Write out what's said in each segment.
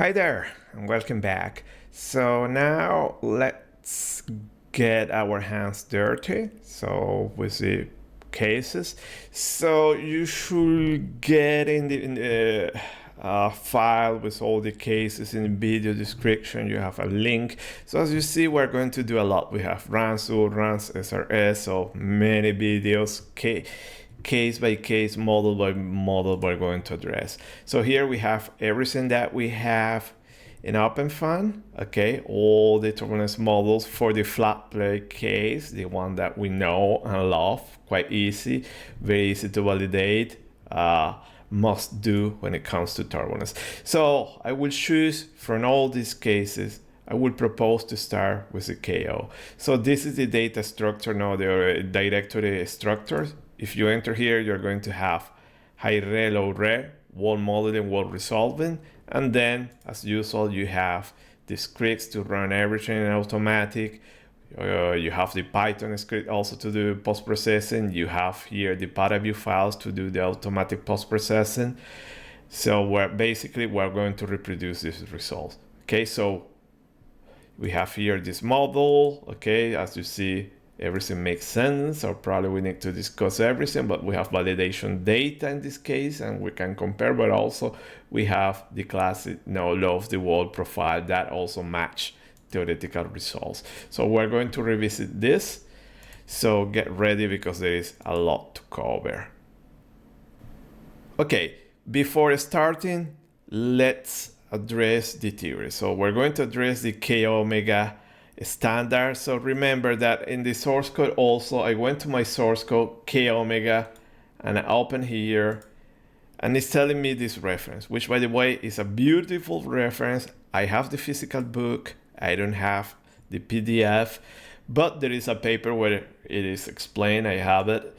Hi there and welcome back. So now let's get our hands dirty. So with the cases. So you should get in the file with all the cases in the video description. You have a link. So as you see, we're going to do a lot. We have RANS, RANS, SRS, so many videos. Case by case, model by model, we're going to address. So here we have everything that we have in OpenFOAM, okay, all the turbulence models for the flat plate case, the one that we know and love, quite easy, very easy to validate, must do when it comes to turbulence. So I will choose from all these cases. I would propose to start with the KO. So this is the data structure, now the directory structures. If you enter here, you're going to have high re, low re, wall modeling, wall resolving, and then, as usual, you have the scripts to run everything in automatic. You have the Python script also to do post-processing. You have here the paraView files to do the automatic post-processing. So we're going to reproduce these results. Okay, so we have here this model. Okay, as you see, everything makes sense, or probably we need to discuss everything, but we have validation data in this case and we can compare, but also we have the classic law of the world profile that also match theoretical results. So we're going to revisit this. So get ready because there is a lot to cover. Okay, before starting, let's address the theory. So we're going to address the K omega standard. So remember that in the source code also, I went to my source code K omega and I open here and it's telling me this reference, which by the way is a beautiful reference. I have the physical book, I don't have the PDF, but there is a paper where it is explained, I have it.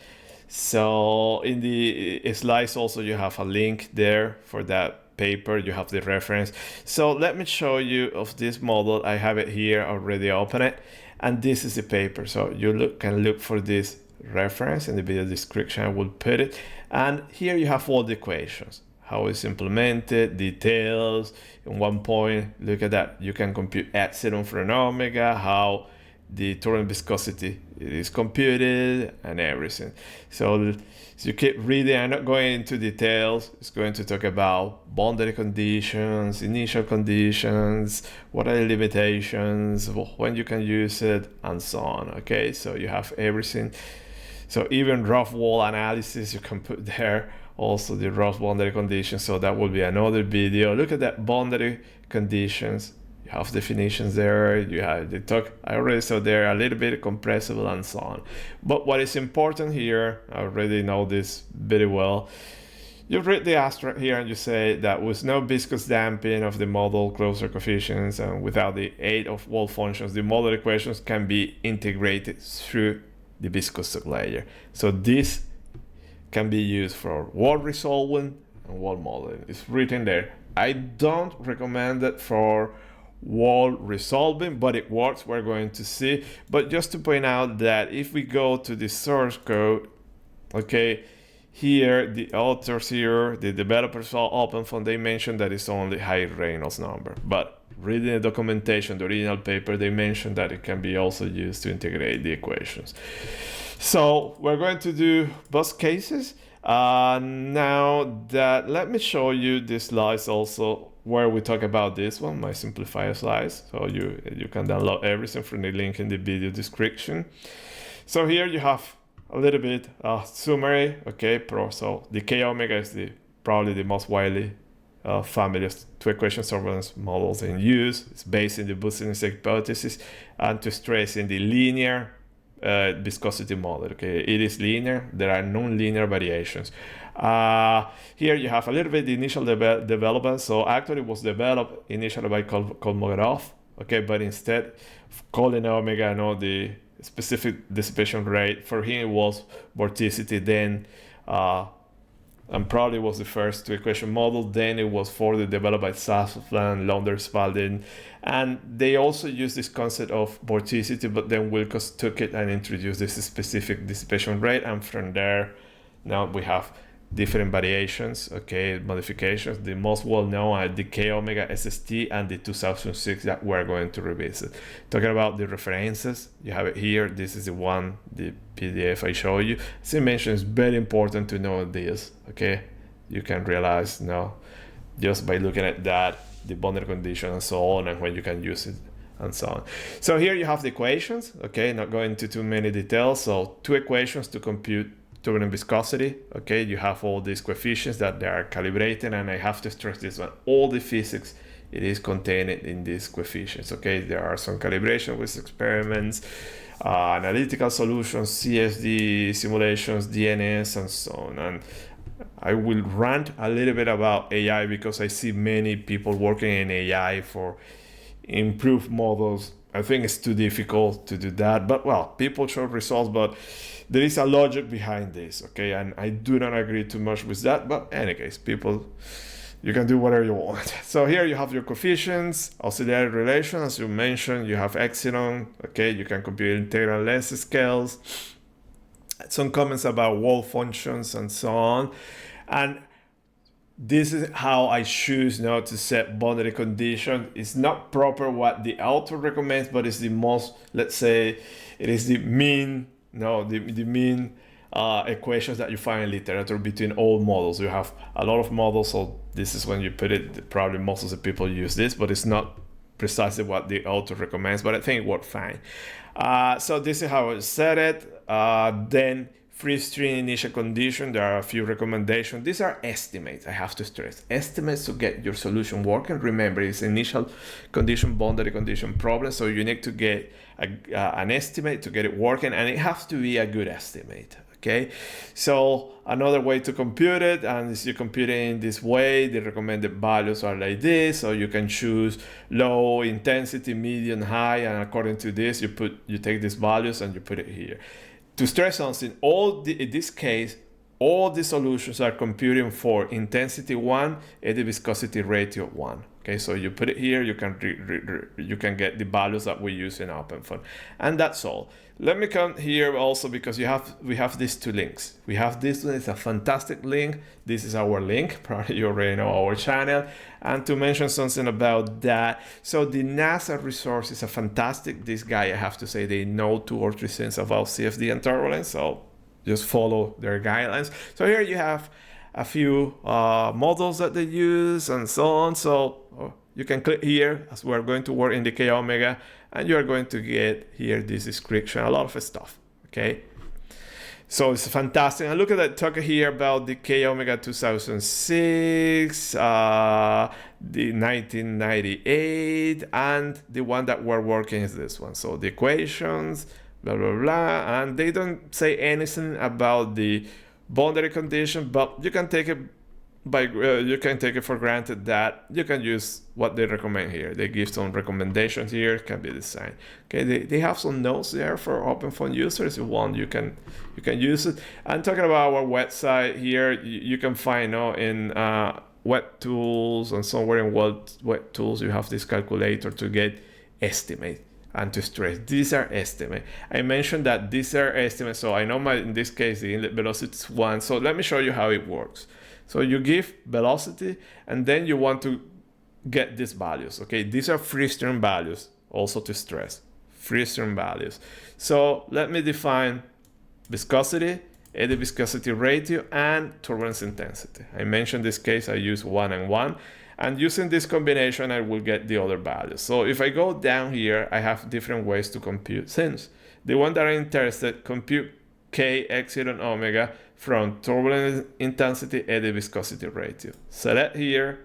So in the slides also you have a link there for that paper, you have the reference. So let me show you of this model. I have it here already open it, and this is the paper. So you can look for this reference in the video description. I will put it, and here you have all the equations, how it's implemented, details. In one point, look at that, you can compute epsilon from omega, how the turbulent viscosity is computed and everything. So you keep reading. I'm not going into details. It's going to talk about boundary conditions, initial conditions, what are the limitations, when you can use it, and so on. Okay, so you have everything. So even rough wall analysis, you can put there also the rough boundary conditions. So that will be another video. Look at that boundary conditions. You have definitions there, you have the talk I already saw there, a little bit compressible and so on. But what is important here, I already know this very well. You read the abstract here and you say that with no viscous damping of the model closure coefficients and without the aid of wall functions, the model equations can be integrated through the viscous sublayer. So this can be used for wall resolving and wall modeling. It's written there. I don't recommend it for wall resolving, but it works, we're going to see. But just to point out that if we go to the source code, okay, here the authors here, the developers of OpenFOAM, they mentioned that it's only high Reynolds number, but reading the documentation, the original paper, they mentioned that it can be also used to integrate the equations. So we're going to do both cases. Now that, let me show you this slides also where we talk about this one, my simplifier slides. So you can download everything from the link in the video description. So here you have a little bit summary. Okay, so the K omega is probably the most widely family of two equation turbulence models in use. It's based in the boosting hypothesis and to stress in the linear viscosity model. Okay, it is linear, there are non-linear variations. Here you have a little bit the initial development. So actually it was developed initially by Kolmogorov, okay, but instead of calling omega the specific dissipation rate, for him it was vorticity, then and probably was the first two equation model. Then it was further developed by Sutherland, Lander-Spalding, and they also used this concept of vorticity, but then Wilcox took it and introduced this specific dissipation rate, and from there now we have different variations, okay, modifications. The most well-known are the K omega SST and the 2006 that we're going to revisit. Talking about the references, you have it here. This is the one, the PDF I show you. As I mentioned, it's very important to know this, okay? You can realize now just by looking at that, the boundary condition and so on, and when you can use it and so on. So here you have the equations, okay, not going into too many details. So 2 equations to compute turbulent viscosity, okay. You have all these coefficients that they are calibrated, and I have to stress this one, all the physics, it is contained in these coefficients, okay. There are some calibration with experiments, analytical solutions, CFD simulations, DNS, and so on. And I will rant a little bit about AI because I see many people working in AI for improved models. I think it's too difficult to do that, but well, people show results, but there is a logic behind this, okay? And I do not agree too much with that, but in any case, people, you can do whatever you want. So here you have your coefficients, auxiliary relation, as you mentioned, you have epsilon, okay? You can compute integral length scales, some comments about wall functions and so on. And this is how I choose now to set boundary condition. It's not proper what the author recommends, but it's the most, let's say, it is the mean, the mean equations that you find in literature between all models. You have a lot of models, so this is when you put it. Probably most of the people use this, but it's not precisely what the author recommends, but I think it worked fine. So this is how I set it. Then free string initial condition, there are a few recommendations. These are estimates, I have to stress. Estimates to get your solution working. Remember, it's initial condition, boundary condition problem, so you need to get an estimate to get it working, and it has to be a good estimate, okay? So another way to compute it, and is you compute it in this way, the recommended values are like this, so you can choose low, intensity, medium, high, and according to this, you take these values and you put it here. To stress something, in this case, all the solutions are computing for intensity 1 and the viscosity ratio 1. Okay, so you put it here, you can get the values that we use in OpenFOAM, and that's all. Let me come here also because we have these 2 links. We have this one, it's a fantastic link. This is our link, probably you already know our channel. And to mention something about that, so the NASA resource is a fantastic. This guy, I have to say, they know 2 or 3 things about CFD and turbulence, so just follow their guidelines. So here you have a few models that they use and so on. So you can click here as we're going to work in the K omega, and you're going to get here this description, a lot of stuff, okay? So it's fantastic. And look at that, talk here about the K omega 2006, the 1998, and the one that we're working is this one. So the equations, blah, blah, blah, and they don't say anything about the boundary condition, but you can take it for granted that you can use what they recommend here. They give some recommendations here, can be designed. Okay, they have some notes there for OpenFOAM users. If you want, you can use it. And talking about our website here, you can find in web tools, and somewhere in web tools you have this calculator to get estimate. And to stress, these are estimates. I mentioned that these are estimates, so I know in this case the inlet velocity is 1. So let me show you how it works. So you give velocity, and then you want to get these values. Okay, these are free stream values, also to stress, free stream values. So let me define viscosity, eddy viscosity ratio, and turbulence intensity. I mentioned this case I use 1 and 1. And using this combination, I will get the other values. So if I go down here, I have different ways to compute things. The one that I'm interested, compute K epsilon omega from turbulence intensity and the viscosity ratio. Select here,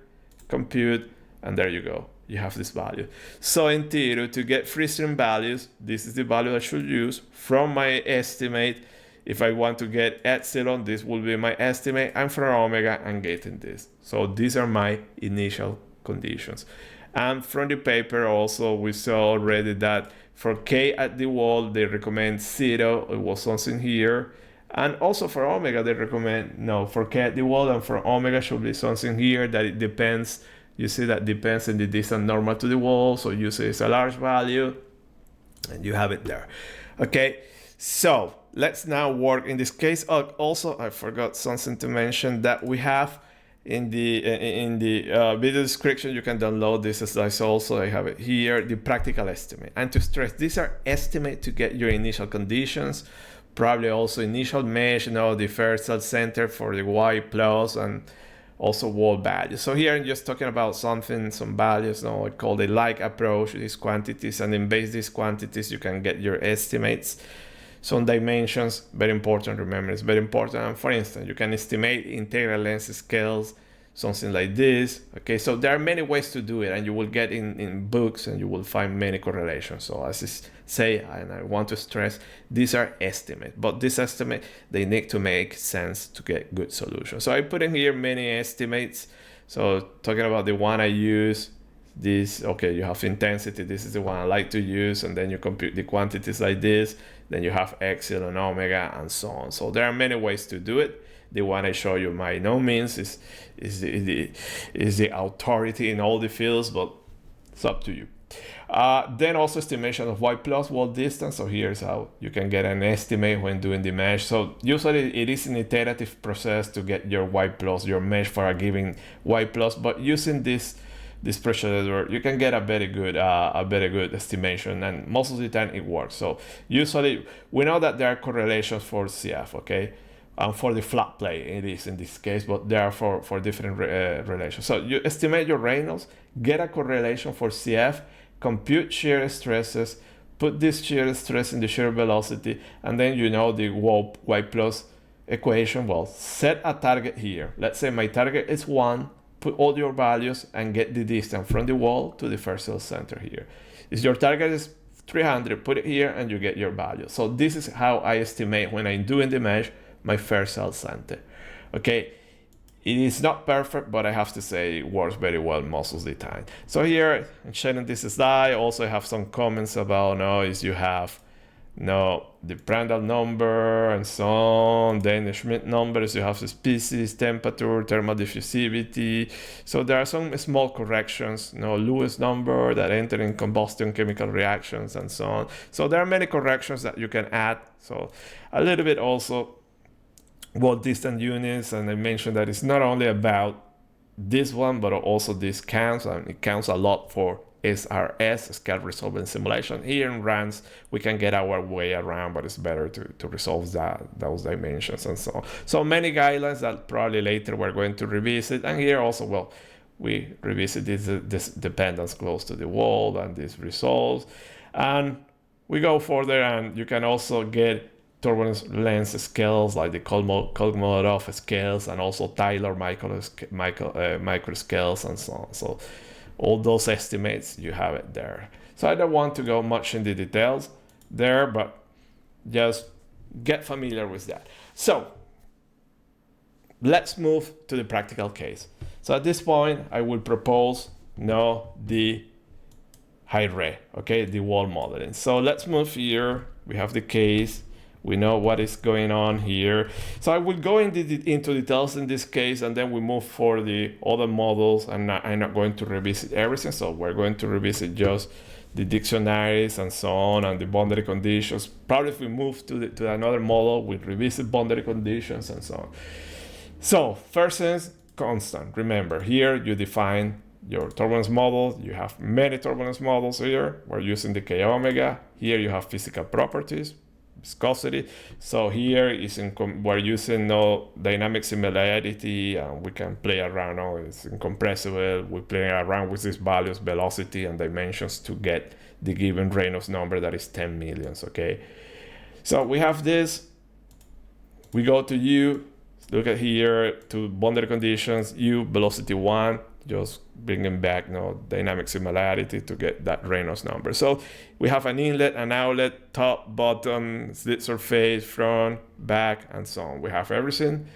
compute, and there you go. You have this value. So in theory, to get free stream values, this is the value I should use from my estimate. If I want to get epsilon, this will be my estimate, and for omega, I'm getting this. So these are my initial conditions. And from the paper also, we saw already that for K at the wall, they recommend 0. It was something here. And also for omega, they recommend, no, for K at the wall and for omega should be something here that it depends. You see that depends on the distance normal to the wall. So you say it's a large value, and you have it there. Okay, so let's now work in this case. Also, I forgot something to mention that we have in the video description. You can download this as also I have it here, the practical estimate. And to stress, these are estimates to get your initial conditions, probably also initial mesh, the first cell center for the y plus, and also wall values. So here I'm just talking about some values, I call the like approach, these quantities, and then based these quantities you can get your estimates. Some dimensions, very important, remember, it's very important. And for instance, you can estimate integral length scales, something like this. Okay, so there are many ways to do it, and you will get in books and you will find many correlations. So as I say, and I want to stress, these are estimates, but this estimate, they need to make sense to get good solutions. So I put in here many estimates. So talking about the one I use, this, okay, you have intensity, this is the one I like to use, and then you compute the quantities like this, then you have epsilon, omega, and so on. So there are many ways to do it. The one I show you by no means is the authority in all the fields, but it's up to you. Then also estimation of y plus wall distance. So here's how you can get an estimate when doing the mesh. So usually it is an iterative process to get your y plus, your mesh for a given y plus, but using this procedure, you can get a very good estimation, and most of the time it works. So usually we know that there are correlations for CF, okay, and for the flat plate it is in this case, but there are for different relations. So you estimate your Reynolds, get a correlation for CF, compute shear stresses, put this shear stress in the shear velocity, and then the y plus equation. Well, set a target here. Let's say my target is 1. Put all your values and get the distance from the wall to the first cell center here. If your target is 300, put it here and you get your value. So this is how I estimate when I'm doing the mesh my first cell center. Okay, it is not perfect, but I have to say it works very well most of the time. So here I'm sharing this slide. Also I have some comments about is you have the Prandtl number and so on, then the Schmidt numbers, you have the species, temperature, thermal diffusivity. So there are some small corrections, Lewis number that enter in combustion chemical reactions and so on. So there are many corrections that you can add. So a little bit also wall distance units, and I mentioned that it's not only about this one, but also this counts, and it counts a lot for SRS, scale resolving simulation. Here in RANS, we can get our way around, but it's better to resolve those dimensions and so on. So many guidelines that probably later we're going to revisit. And here also, well, we revisit this dependence close to the wall and these results. And we go further, and you can also get turbulence length scales like the Kolmogorov scales, and also Taylor micro scales and so on. So all those estimates, you have it there. So I don't want to go much in the details there, but just get familiar with that. So let's move to the practical case. So at this point, I will propose the high-res, okay, the wall modeling. So let's move here. We have the case. We know what is going on here. So I will go into details in this case, and then we move for the other models. I'm not going to revisit everything. So we're going to revisit just the dictionaries and so on, and the boundary conditions. Probably if we move to another model, we'll revisit boundary conditions and so on. So first is constant. Remember, here you define your turbulence model. You have many turbulence models here. We're using the K omega. Here you have physical properties, viscosity. So here is we're using dynamic similarity, and we can play around. It's incompressible. We're playing around with these values, velocity and dimensions, to get the given Reynolds number that is 10 millions. Okay, so we have this. We go to U. Look at here to boundary conditions. U velocity 1. Just bringing back dynamic similarity to get that Reynolds number. So we have an inlet, an outlet, top, bottom, slit surface, front, back, and so on. We have everything.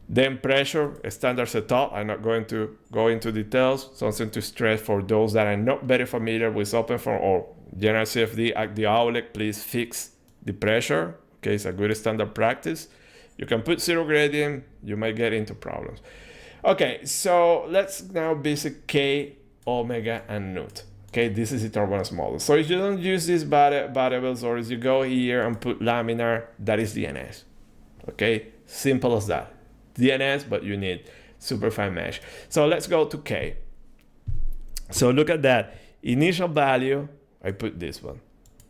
Then pressure, a standard setup. I'm not going to go into details. Something to stress for those that are not very familiar with OpenFOAM or general CFD. At the outlet, please fix the pressure. Okay, it's a good standard practice. You can put zero gradient. You might get into problems. Okay, so let's now visit K, omega, and nut. Okay, this is the turbulence model. So if you don't use these variables, or if you go here and put laminar, that is DNS. Okay, simple as that. DNS, but you need superfine mesh. So let's go to K. So look at that. Initial value, I put this one.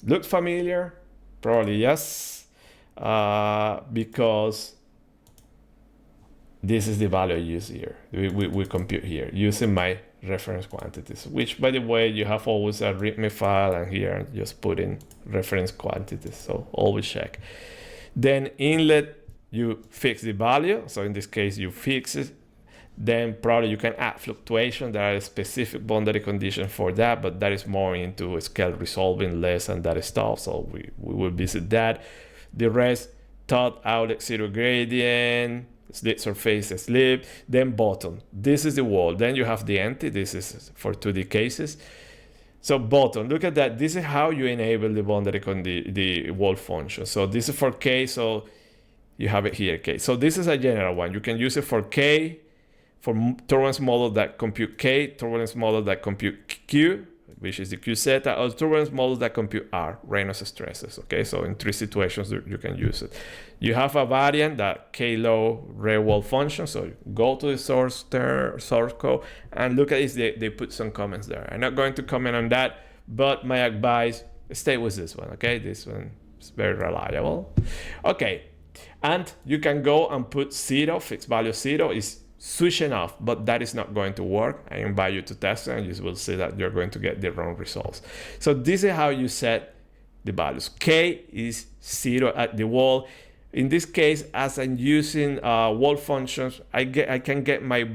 Look familiar? Probably yes, because this is the value I use here. We compute here using my reference quantities, which, by the way, you have always a README file, and here just put in reference quantities, so always check. Then inlet, you fix the value, so in this case you fix it. Then probably you can add fluctuation. There are specific boundary conditions for that, but that is more into scale resolving, less and that stuff, so we will visit that. The rest, top, outlet, zero gradient, slit surface, slip, then bottom. This is the wall. Then you have the empty. This is for 2D cases. So bottom, look at that. This is how you enable the boundary the wall function. So this is for K, so you have it here, K. So this is a general one. You can use it for K, for turbulence model that compute K, turbulence model that compute Q, which is the Q zeta, or turbulence model that compute R, Reynolds stresses. Okay, so in 3 situations you can use it. You have a variant that K low ray wall function. So go to the source code and look at this. They put some comments there. I'm not going to comment on that, but my advice, stay with this one. Okay, this one is very reliable. Okay, and you can go and put 0, fixed value 0 is switching off, but that is not going to work. I invite you to test it, and you will see that you're going to get the wrong results. So this is how you set the values. K is 0 at the wall. In this case, as I'm using wall functions, I can get my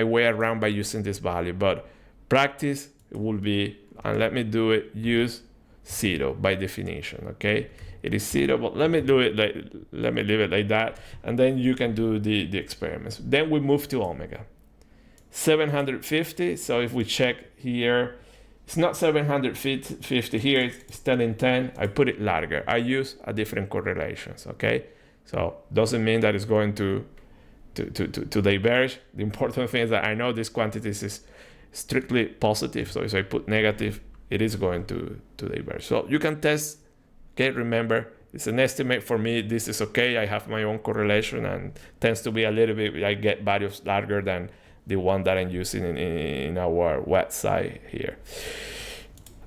way around by using this value, but practice will be, and let me do it, use 0 by definition. Okay, it is 0, but let me leave it like that, and then you can do the experiments. Then we move to omega 750. So if we check here, it's not 750 here, it's 10 in 10. I put it larger. I use a different correlations. Okay, so doesn't mean that it's going to diverge. The important thing is that I know this quantities is strictly positive, so if I put negative, it is going to diverge. So you can test. Okay, remember, it's an estimate. For me, this is okay. I have my own correlation, and tends to be a little bit, I get values larger than the one that I'm using in our website here.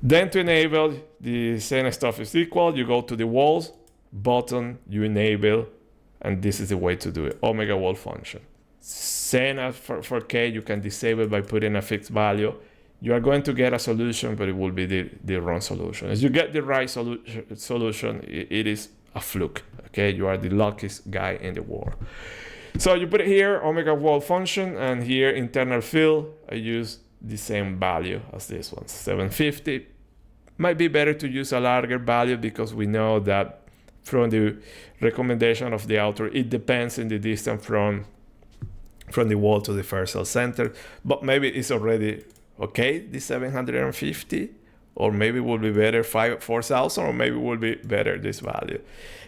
Then to enable the same stuff is equal, you go to the walls, button, you enable, and this is the way to do it, omega wall function. Same as for K, you can disable by putting a fixed value. You are going to get a solution, but it will be the wrong solution. As you get the right solution, it is a fluke. Okay, you are the luckiest guy in the world. So you put it here, omega wall function, and here internal field, I use the same value as this one, 750. Might be better to use a larger value because we know that from the recommendation of the author, it depends in the distance from the wall to the first cell center, but maybe it's already okay, the 750, or maybe it will be better 4,000, or maybe it will be better this value.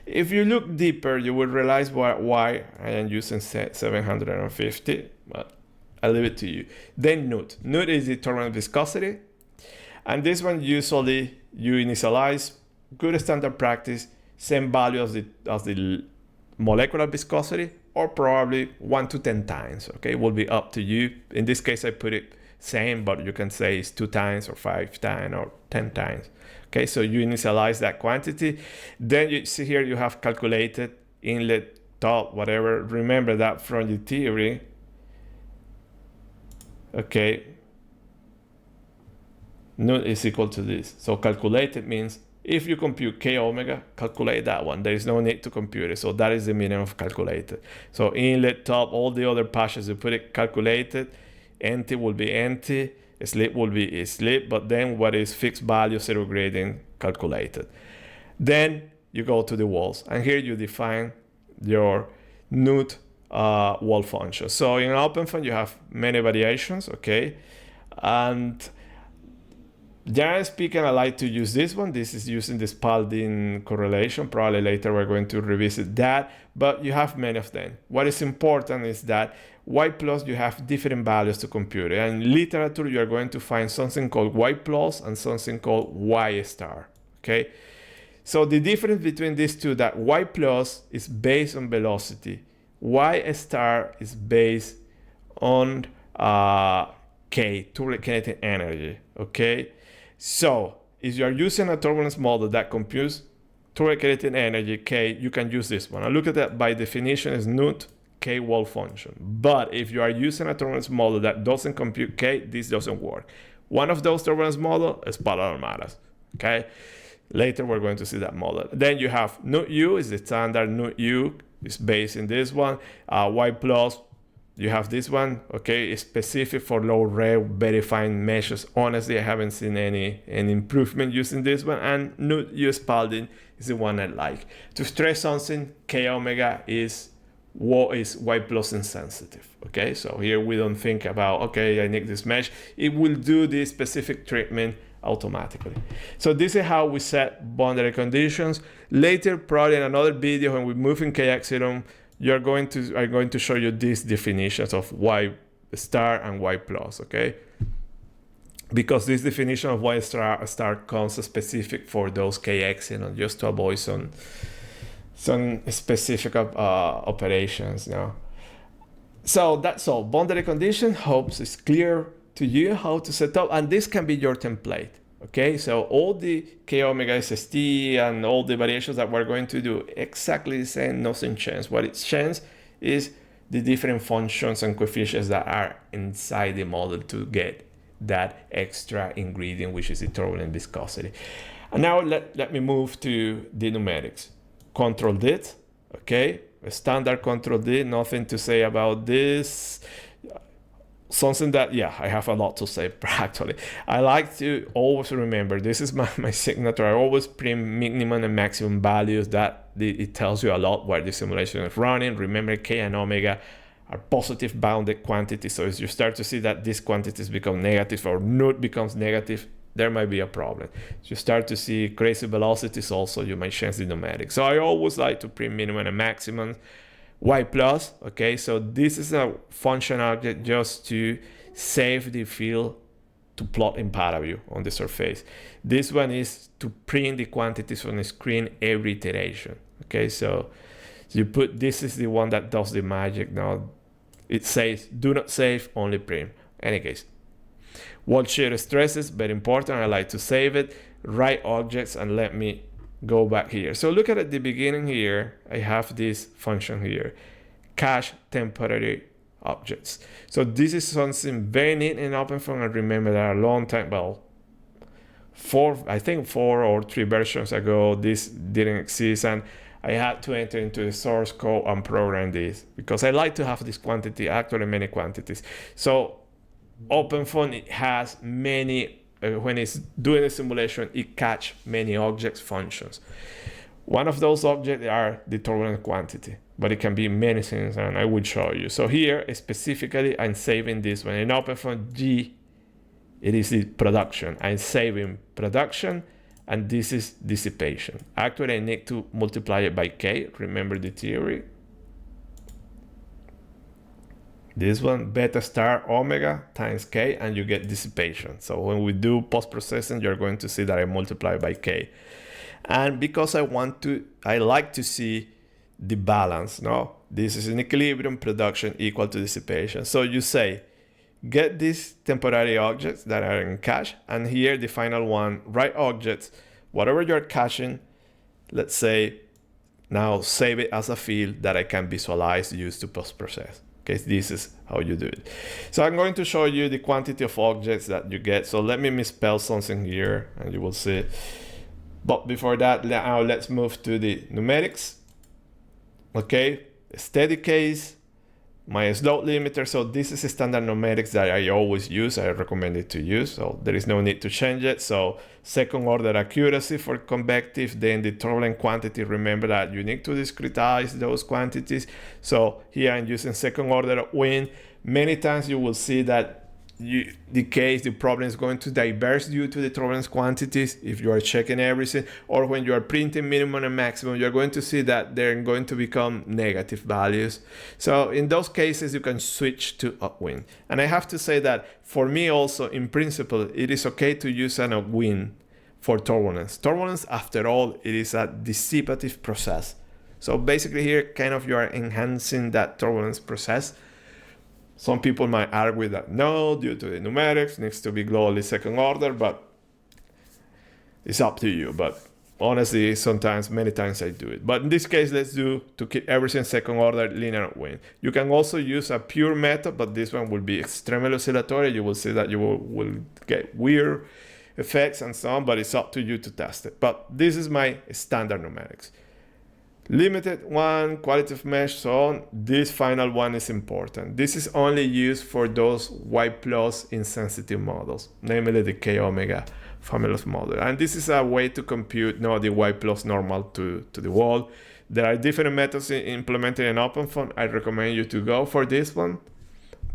If you look deeper, you will realize why I am using 750, but I'll leave it to you. Then NUT. NUT is the turbulent viscosity, and this one usually you initialize, good standard practice, same value as the molecular viscosity, or probably 1 to 10 times. Okay, it will be up to you. In this case, I put it same, but you can say it's 2 times or 5 times or 10 times. Okay, so you initialize that quantity. Then you see here you have calculated inlet, top, whatever. Remember that from the theory. Okay, NUT is equal to this. So calculated means if you compute K omega, calculate that one. There is no need to compute it. So that is the meaning of calculated. So inlet, top, all the other patches, you put it calculated. Empty will be empty, slip will be slip, but then what is fixed value, zero gradient, calculated. Then you go to the walls, and here you define your NUT wall function. So in OpenFOAM you have many variations, okay? And generally speaking, I like to use this one. This is using the Spalding correlation. Probably later we're going to revisit that, but you have many of them. What is important is that y plus, you have different values to compute. And in literature, you're going to find something called y plus and something called y star, okay? So the difference between these two, that y plus is based on velocity, y star is based on K, turbulent kinetic energy, okay? So if you are using a turbulence model that computes turbulent kinetic energy, K, you can use this one. And look at that, by definition, is nut K wall function. But if you are using a turbulence model that doesn't compute K, this doesn't work. One of those turbulence models is parallel matters, okay? Later, we're going to see that model. Then you have nut U is the standard nut U, is based in this one. Y plus, you have this one, okay? It's specific for low rate, very fine meshes. Honestly, I haven't seen any improvement using this one. And nut U Spalding is the one I like. To stress something, K omega is what is y plus insensitive, okay? So here we don't think about, okay, I need this mesh. It will do this specific treatment automatically. So this is how we set boundary conditions. Later, probably in another video, when we move in kx, I'm going to show you these definitions of y star and y plus, okay? Because this definition of y star comes specific for those kx, just to avoid some specific operations, you know. So that's all. Boundary condition, hopes it's clear to you how to set up, and this can be your template, okay? So all the k omega SST and all the variations that we're going to do exactly the same, nothing changed. What it's changed is the different functions and coefficients that are inside the model to get that extra ingredient, which is the turbulent viscosity. And now let me move to the numerics. Control D, okay? A standard control D, nothing to say about this. Something that, yeah, I have a lot to say actually. I like to always remember, this is my signature. I always print minimum and maximum values. That it tells you a lot where the simulation is running. Remember, K and omega are positive bounded quantities. So as you start to see that these quantities become negative or nut becomes negative, there might be a problem. If you start to see crazy velocities also, you might change the numerics. So I always like to print minimum and maximum. Y plus, okay, so this is a function object just to save the field to plot in paraView on the surface. This one is to print the quantities on the screen every iteration, okay? So you put, this is the one that does the magic now. It says, do not save, only print. Any case, wall shear stresses, very important, I like to save it. Write objects, and let me go back here. So look at the beginning here. I have this function here, cacheTemporaryObjects. So this is something very neat in OpenFOAM. And remember that a long time, well, I think 4 or 3 versions ago, this didn't exist, and I had to enter into the source code and program this because I like to have this quantity, actually many quantities. So OpenFOAM, it has many. When it's doing a simulation, it catch many objects functions. One of those objects are the turbulent quantity, but it can be many things, and I will show you. So here, specifically, I'm saving this one. In OpenFOAM G, it is the production. I'm saving production, and this is dissipation. Actually, I need to multiply it by K. Remember the theory. This one, beta star omega times K, and you get dissipation. So when we do post-processing, you're going to see that I multiply by K. And because I like to see the balance, no? This is an equilibrium, production equal to dissipation. So you say, get these temporary objects that are in cache, and here the final one, write objects, whatever you're caching, let's say, now save it as a field that I can visualize, use to post-process. Okay, this is how you do it. So I'm going to show you the quantity of objects that you get. So let me misspell something here and you will see. But before that, now let's move to the numerics. Okay, steady case, my slope limiter. So this is a standard numerics that I always use. I recommend it to use. So there is no need to change it. So second order accuracy for convective, then the turbulent quantity. Remember that you need to discretize those quantities. So here I'm using second order wind. Many times you will see that the problem is going to diverge due to the turbulence quantities if you are checking everything, or when you are printing minimum and maximum, you're going to see that they're going to become negative values. So in those cases, you can switch to upwind. And I have to say that for me also, in principle, it is okay to use an upwind for turbulence. Turbulence, after all, it is a dissipative process. So basically here, kind of you are enhancing that turbulence process. Some people might argue that no, due to the numerics, needs to be globally second order, but it's up to you. But honestly, sometimes, many times I do it. But in this case, let's do to keep everything second order linear upwind. You can also use a pure method, but this one will be extremely oscillatory. You will see that you will get weird effects and so on, but it's up to you to test it. But this is my standard numerics. Limited one, quality of mesh, so on. This final one is important. This is only used for those Y plus insensitive models, namely the K omega family of model. And this is a way to compute the Y plus normal to the wall. There are different methods implemented in OpenFOAM. I recommend you to go for this one.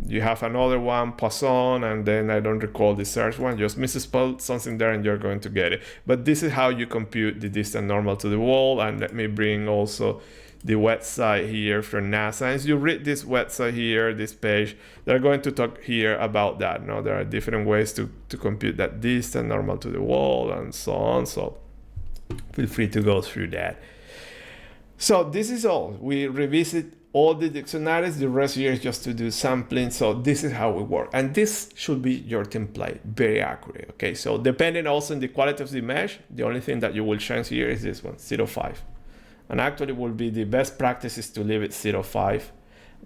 You have another one, Poisson, and then I don't recall the search one. Just misspell something there and you're going to get it. But this is how you compute the distance normal to the wall. And let me bring also the website here from NASA. As you read this website here, this page, they're going to talk here about that. There are different ways to compute that distance normal to the wall and so on. So feel free to go through that. So this is all. We revisit all the dictionaries. The rest here is just to do sampling. So this is how we work. And this should be your template, very accurate. Okay, so depending also on the quality of the mesh, the only thing that you will change here is this one, 0.5. And actually will be the best practice is to leave it 0.5.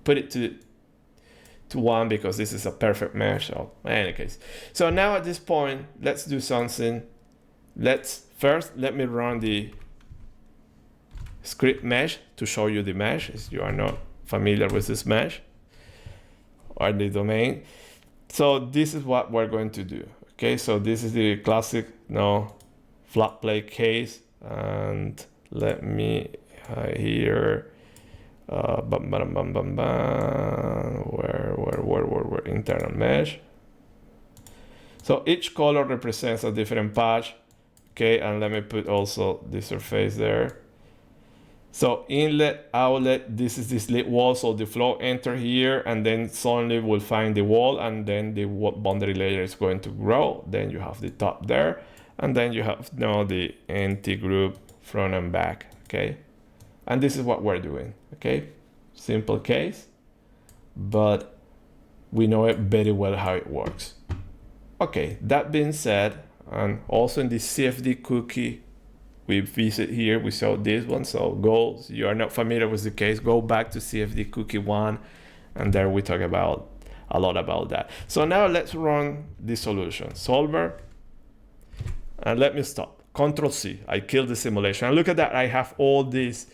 Put it to 1 because this is a perfect mesh. So in any case. So now at this point, let's do something. Let me run the script mesh to show you the mesh, if you are not familiar with this mesh or the domain. So this is what we're going to do. Okay, so this is the classic flat plate case, and let me here where internal mesh. So each color represents a different patch. Okay, and let me put also the surface there. So inlet, outlet, this is the slit wall. So the flow enter here, and then suddenly we'll find the wall, and then the boundary layer is going to grow. Then you have the top there, and then you have the empty group front and back. Okay, and this is what we're doing. Okay, simple case, but we know it very well how it works. Okay, that being said, and also in the CFD cookie we visit here, we saw this one. So you are not familiar with the case, go back to CFD cookie 1, and there we talk about a lot about that. So now let's run the solution solver, and let me stop. Control C, I killed the simulation. And look at that, I have all these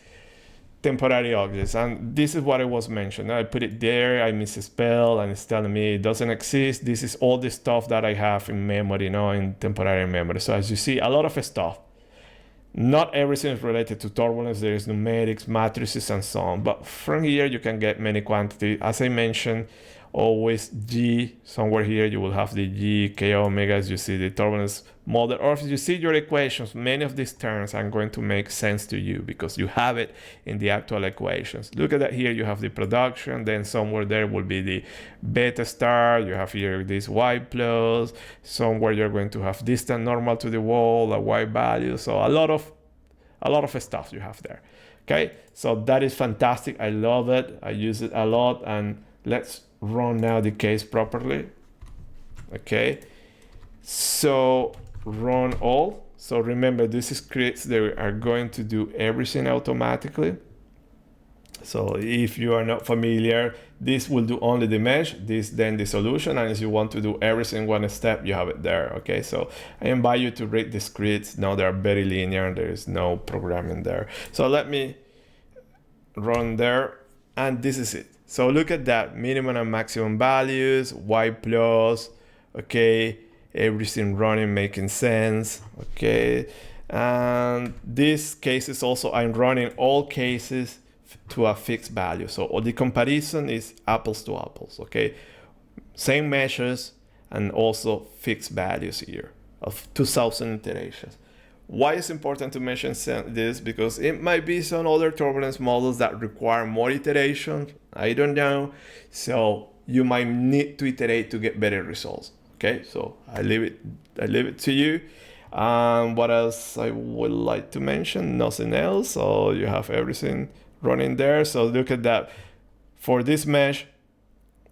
temporary objects, and this is what I was mentioned. I put it there, I misspell, and it's telling me it doesn't exist. This is all the stuff that I have in memory, in temporary memory. So as you see, a lot of stuff. Not everything is related to turbulence. There is numerics, matrices, and so on. But from here, you can get many quantities. As I mentioned, always G, somewhere here, you will have the G, K omega, as you see the turbulence model. Or if you see your equations, many of these terms are going to make sense to you because you have it in the actual equations. Look at that here, you have the production, then somewhere there will be the beta star, you have here this Y plus, somewhere you're going to have distance normal to the wall, a Y value, so a lot of stuff you have there. Okay, so that is fantastic, I love it, I use it a lot, and let's run now the case properly. Okay, so run all. So remember, this is scripts that are going to do everything automatically. So if you are not familiar, this will do only the mesh, this then the solution, and if you want to do everything one step, you have it there. Okay, so I invite you to read the scripts. Now they are very linear, there is no programming there. So let me run there, and this is it. So look at that, minimum and maximum values, Y plus, okay, everything running, making sense, okay. And this case is also, I'm running all cases to a fixed value. So all the comparison is apples to apples, okay. Same measures, and also fixed values here of 2000 iterations. Why is important to mention this? Because it might be some other turbulence models that require more iterations. I don't know. So you might need to iterate to get better results. Okay, so I leave it to you. What else I would like to mention? Nothing else. So you have everything running there. So look at that. For this mesh,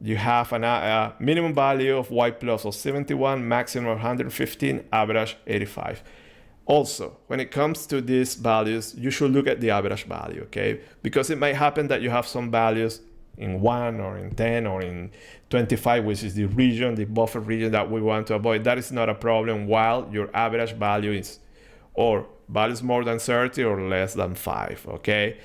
you have a minimum value of y plus of 71, maximum of 115, average 85. Also, when it comes to these values, you should look at the average value, okay? Because it might happen that you have some values in 1 or in 10 or in 25, which is the region, the buffer region that we want to avoid. That is not a problem while your average value is, or values more than 30 or less than 5, okay?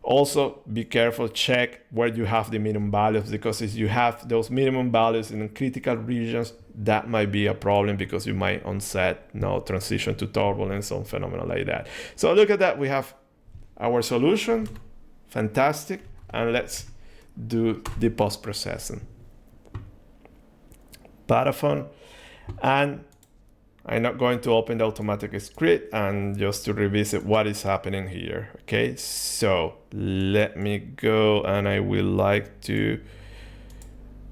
Also, be careful, check where you have the minimum values, because if you have those minimum values in critical regions, that might be a problem because you might unset transition to turbulence or phenomena like that. So look at that, we have our solution, fantastic, and let's do the post-processing. paraFOAM, and I'm not going to open the automatic script, and just to revisit what is happening here. Okay, so let me go, and I will like to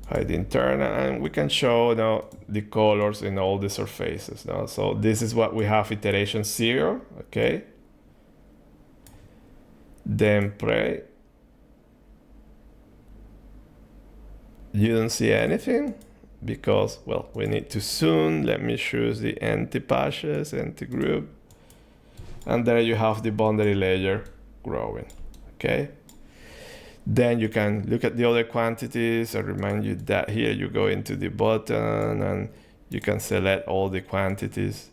hide the internal, and we can show now the colors in all the surfaces now. So this is what we have, iteration 0. Okay, then play. You don't see anything because, well, we need to zoom. Let me choose the empty patches, empty group, and there you have the boundary layer growing. Okay, then you can look at the other quantities. I remind you that here you go into the button and you can select all the quantities,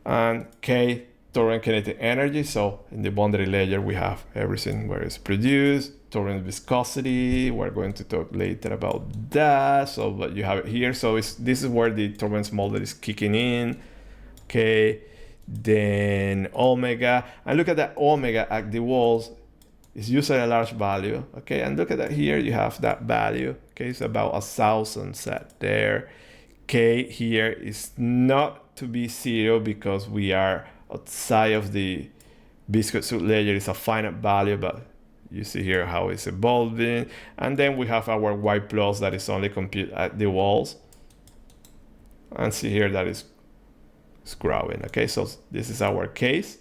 and K, torrent kinetic energy. So in the boundary layer we have everything where it's produced. Torrent viscosity, we're going to talk later about that. So but you have it here. So this is where the turbulence model is kicking in. Okay, then omega, and look at that omega at the walls is usually a large value. Okay, and look at that here, you have that value. Okay, it's about 1,000 set there. K here is not to be 0 because we are outside of the viscous layer. Is a finite value, but you see here how it's evolving. And then we have our y plus that is only compute at the walls. And see here that it's growing. Okay, so this is our case.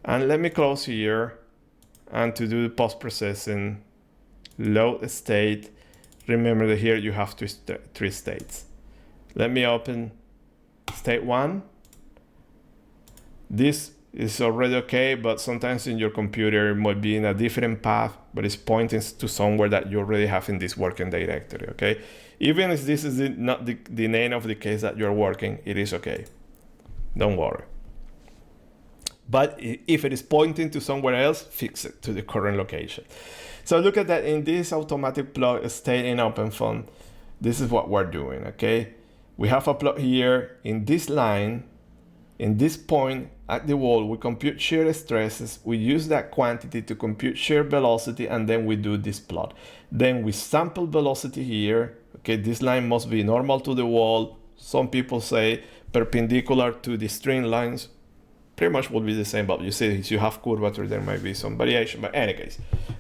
And let me close here. And to do the post-processing, load state. Remember that here you have 3 states. Let me open state 1. This is already okay, but sometimes in your computer it might be in a different path, but it's pointing to somewhere that you already have in this working directory, okay? Even if this is not the name of the case that you're working, it is okay. Don't worry. But if it is pointing to somewhere else, fix it to the current location. So look at that in this automatic plug state in OpenFOAM. This is what we're doing, okay? We have a plot here in this line. In this point at the wall, we compute shear stresses. We use that quantity to compute shear velocity, and then we do this plot. Then we sample velocity here. Okay, this line must be normal to the wall. Some people say perpendicular to the string lines. Pretty much will be the same, but you see, if you have curvature, there might be some variation. But in any case,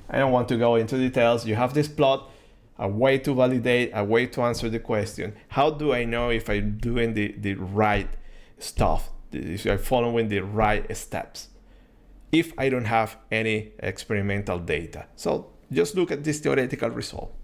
I don't want to go into details. You have this plot, a way to validate, a way to answer the question. How do I know if I'm doing the right stuff? If I'm following the right steps, if I don't have any experimental data? So just look at this theoretical result.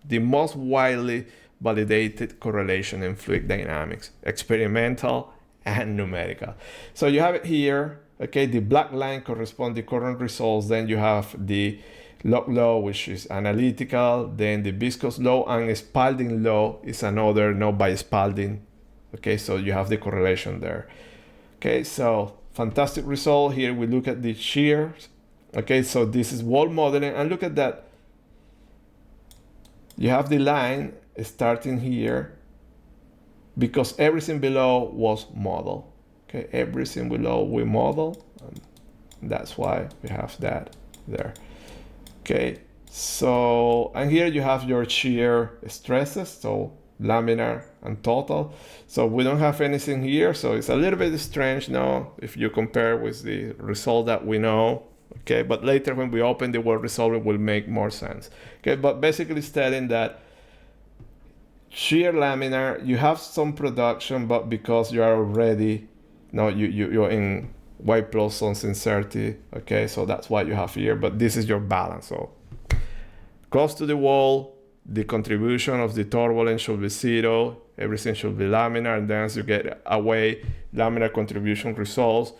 The most widely validated correlation in fluid dynamics, experimental and numerical. So you have it here, okay? The black line corresponds to current results. Then you have the log law, which is analytical. Then the viscous law and Spalding law is another, not by Spalding. Okay, so you have the correlation there. Okay, so fantastic result. Here we look at the shears. Okay, so this is wall modeling, and look at that. You have the line starting here because everything below was model. Okay, everything below we model, and that's why we have that there. Okay, so, and here you have your shear stresses. So laminar, and total. So we don't have anything here, so it's a little bit strange now if you compare with the result that we know. Okay, but later when we open the word result, it will make more sense. Okay, but basically it's telling that shear laminar, you have some production, but because you are already, you're in Y plus something 30, okay, so that's what you have here, but this is your balance. So close to the wall, the contribution of the turbulence should be 0, everything should be laminar, and then as you get away, laminar contribution results,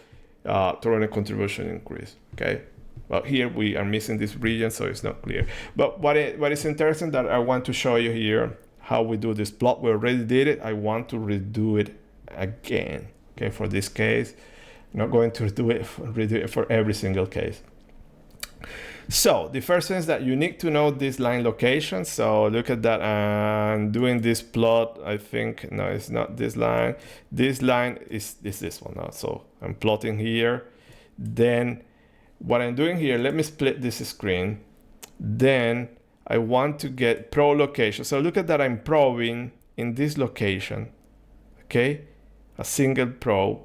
turbulence contribution increase, okay? But here we are missing this region, so it's not clear. But what is interesting that I want to show you here, how we do this plot. We already did it. I want to redo it again, okay, for this case. I'm not going to redo it for every single case. So the first thing is that you need to know this line location. So look at that. I'm doing this plot. I think, no, it's not this line. This line is this one now. So I'm plotting here. Then what I'm doing here, let me split this screen. Then I want to get probe location. So look at that, I'm probing in this location, okay? A single probe.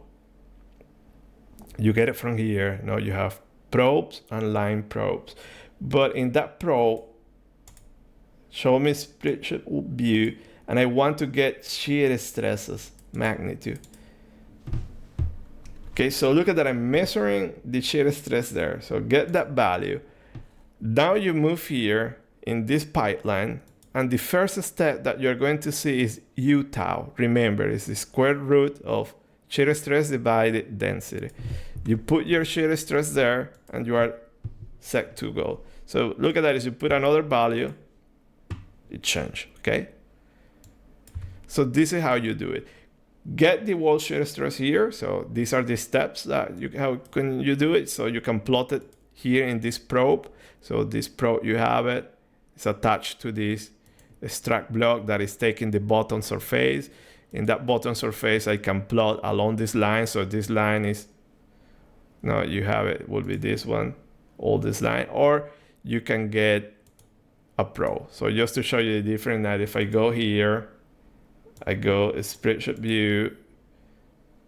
You get it from here. Now you have probes and line probes. But in that probe, show me spreadsheet view, and I want to get shear stresses magnitude. Okay, so look at that, I'm measuring the shear stress there. So get that value. Now you move here in this pipeline, and the first step that you're going to see is U tau. Remember, it's the square root of shear stress divided density. You put your shear stress there, and you are set to go. So look at that, as you put another value, it changes, okay? So this is how you do it. Get the wall shear stress here. So these are the steps that how can you do it. So you can plot it here in this probe. So this probe, you have it. It's attached to this extract block that is taking the bottom surface. In that bottom surface, I can plot along this line. So this line is, no, you have it, will be this one, all this line, or you can get a probe. So just to show you the difference, that if I go here, I go spreadsheet view,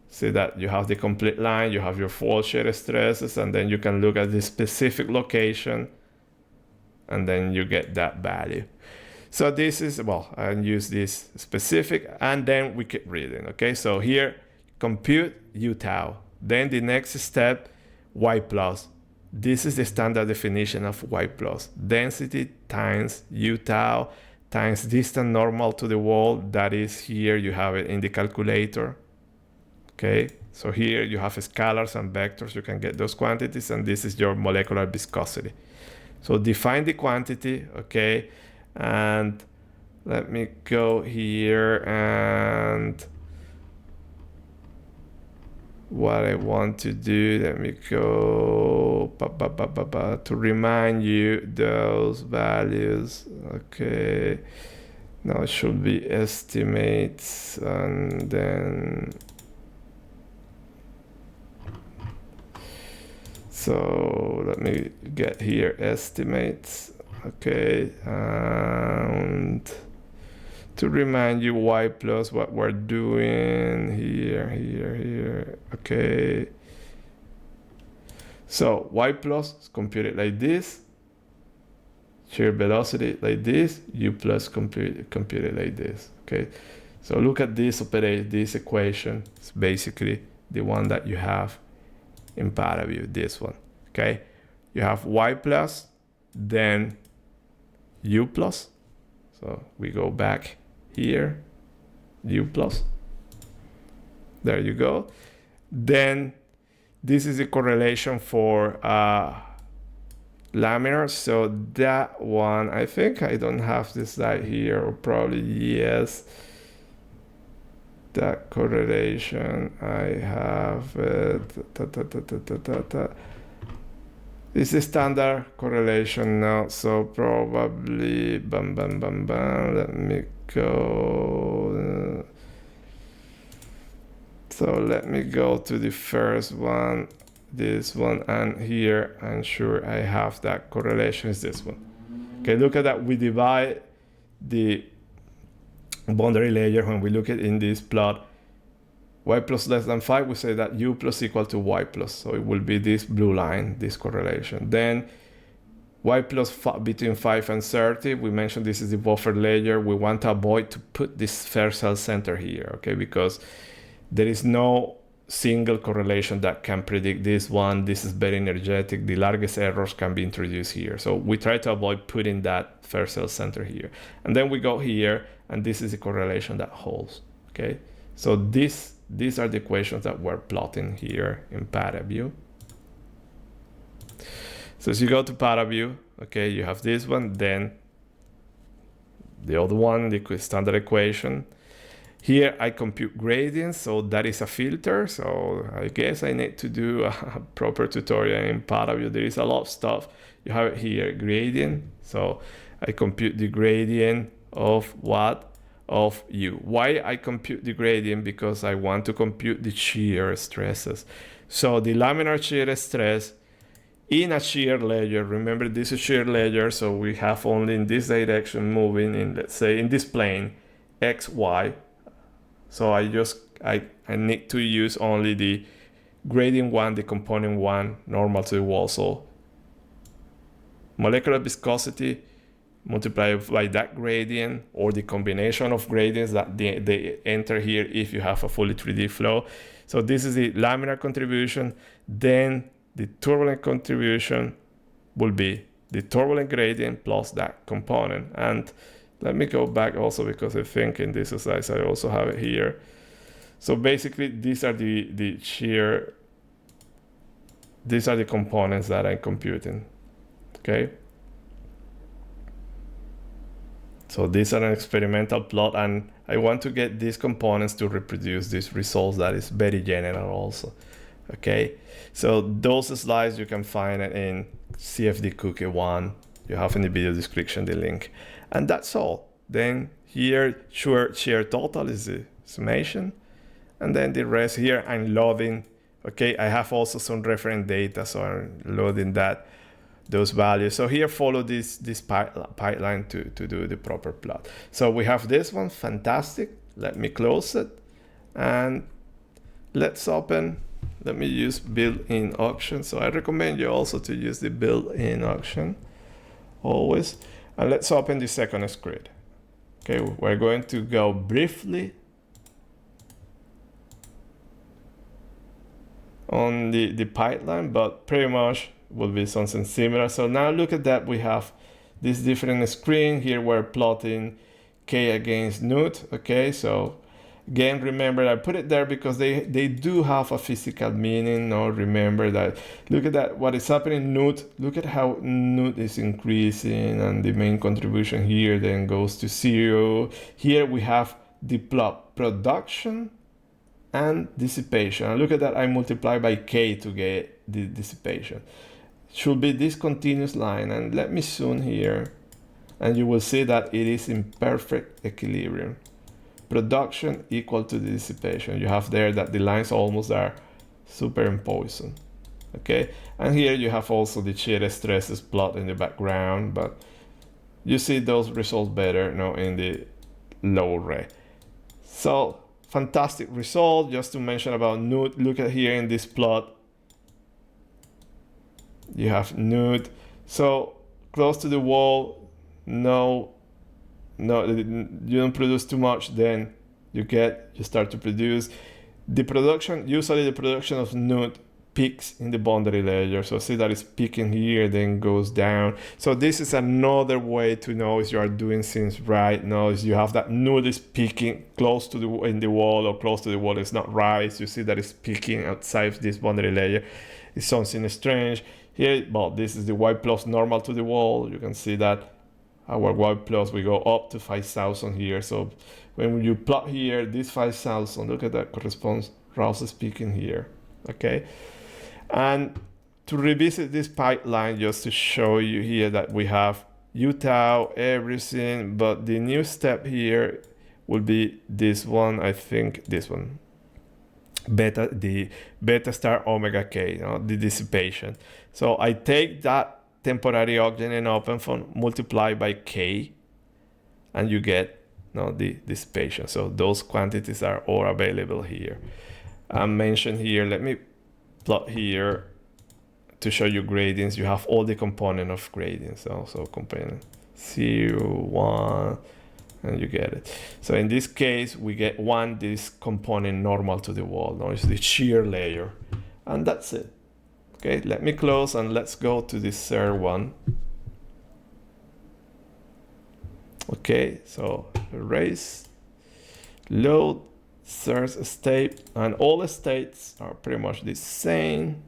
see that you have the complete line, you have your full shear stresses, and then you can look at the specific location, and then you get that value. So this is, well, I use this specific, and then we keep reading, okay? So here, compute U tau. Then the next step, Y plus. This is the standard definition of Y plus. Density times U tau times distance normal to the wall. That is here, you have it in the calculator. Okay, so here you have scalars and vectors. You can get those quantities, and this is your molecular viscosity. So define the quantity, okay? And let me go here, and what I want to do, let me go to remind you those values. Okay, now it should be estimates, and then so let me get here estimates. Okay, and to remind you Y plus what we're doing here. Okay, so Y plus is computed like this, shear velocity like this, U plus computed like this. Okay, so look at this this equation. It's basically the one that you have in paraView, this one. Okay, you have Y plus, then U plus. So we go back here, U plus. There you go. Then this is the correlation for laminar. So that one, I think I don't have this side here, or probably yes. That correlation, I have it. This is standard correlation now, so probably let me go. So let me go to the first one, this one, and here I'm sure I have that correlation is this one. Okay, look at that. We divide the boundary layer, when we look at in this plot, y plus less than 5, we say that u plus equal to y plus. So it will be this blue line, this correlation. Then y plus between 5 and 30, we mentioned this is the buffer layer. We want to avoid to put this first cell center here, okay? Because there is no single correlation that can predict this one. This is very energetic. The largest errors can be introduced here. So we try to avoid putting that first cell center here. And then we go here, and this is the correlation that holds, okay? So these are the equations that we're plotting here in paraView. So as you go to paraView, okay, you have this one, then the other one, the standard equation. Here I compute gradients, so that is a filter. So I guess I need to do a proper tutorial in paraView. There is a lot of stuff. You have it here, gradient. So I compute the gradient of what? Of u. Why I compute the gradient? Because I want to compute the shear stresses. So the laminar shear stress in a shear layer, remember this is shear layer, so we have only in this direction moving in, let's say in this plane, x, y. So I need to use only the gradient 1, the component 1, normal to the wall. So molecular viscosity multiplied by that gradient, or the combination of gradients that they enter here if you have a fully 3D flow. So this is the laminar contribution. Then the turbulent contribution will be the turbulent gradient plus that component. And let me go back also, because I think in this exercise I also have it here. So basically these are the shear, these are the components that I'm computing, okay? So these are an experimental plot, and I want to get these components to reproduce these results that is very general also, okay? So those slides you can find it in CFD cookie 1. You have in the video description the link. And that's all. Then here, shear total is the summation. And then the rest here, I'm loading. Okay, I have also some reference data, so I'm loading those values. So here, follow this pipeline to do the proper plot. So we have this one, fantastic. Let me close it. And let's open. Let me use built-in auction. So I recommend you also to use the built-in auction always. And let's open the second script. Okay, we're going to go briefly on the pipeline, but pretty much will be something similar. So now look at that. We have this different screen here. We're plotting K against newt. Okay, so again, remember I put it there because they do have a physical meaning. No, remember that. Look at that. What is happening newt? Look at how newt is increasing, and the main contribution here then goes to 0. Here we have the plot production and dissipation. And look at that. I multiply by K to get the dissipation. Should be this continuous line. And let me zoom here, and you will see that it is in perfect equilibrium. Production equal to the dissipation. You have there that the lines almost are superimposed. Okay, and here you have also the shear stresses plot in the background, but you see those results better now in the low ray. So fantastic result. Just to mention about newt, look at here in this plot. You have newt. So close to the wall, no, you don't produce too much, then you start to produce. The production, usually the production of newt peaks in the boundary layer. So see that it's peaking here, then goes down. So this is another way to know if you are doing things right. Now, if you have that newt is peaking close to in the wall or close to the wall, it's not right. So you see that it's peaking outside this boundary layer. It's something strange. Here, well, this is the y plus normal to the wall. You can see that our y plus, we go up to 5,000 here. So when you plot here, this 5,000, look at that corresponds, Rouse is peaking here, okay? And to revisit this pipeline, just to show you here that we have u tau, everything, but the new step here will be this one, I think this one. The beta star omega k, the dissipation. So I take that temporary object in OpenFOAM, multiply by k, and you get no, the dissipation. So those quantities are all available here. I mentioned here, let me plot here to show you gradients. You have all the component of gradients, also component 0, 1, and you get it. So in this case, we get this component normal to the wall. No, it's the shear layer, and that's it. Okay, let me close and let's go to this third one. Okay, so erase, load, third state, and all the states are pretty much the same.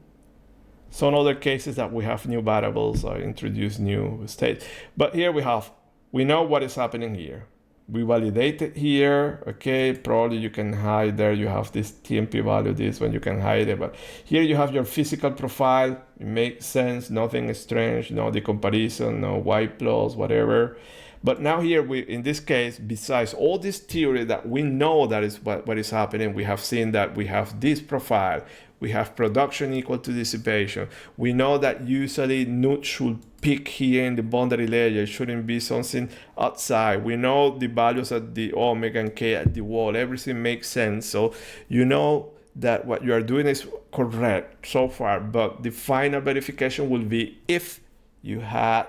Some other cases that we have new variables, I introduce new states. But here we know what is happening here. We validate it here, okay, probably you can hide there, you have this TMP value, this one you can hide it, but here you have your physical profile, it makes sense, nothing strange, no decomparison, no y plus, whatever. But now here, in this case, besides all this theory that we know that is what is happening, we have seen that we have this profile, we have production equal to dissipation. We know that usually node should peak here in the boundary layer. It shouldn't be something outside. We know the values at the omega and k at the wall. Everything makes sense. So you know that what you are doing is correct so far. But the final verification will be if you had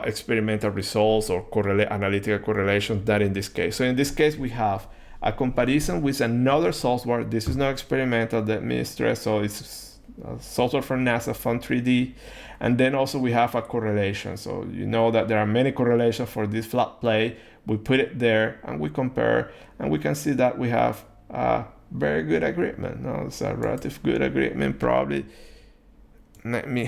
experimental results or analytical correlations, that in this case. So in this case, we have a comparison with another software. This is not experimental, let me stress. So it's software from NASA, Fun3D. And then also we have a correlation. So you know that there are many correlations for this flat plate. We put it there and we compare, and we can see that we have a very good agreement. No, it's a relative good agreement, probably. Let me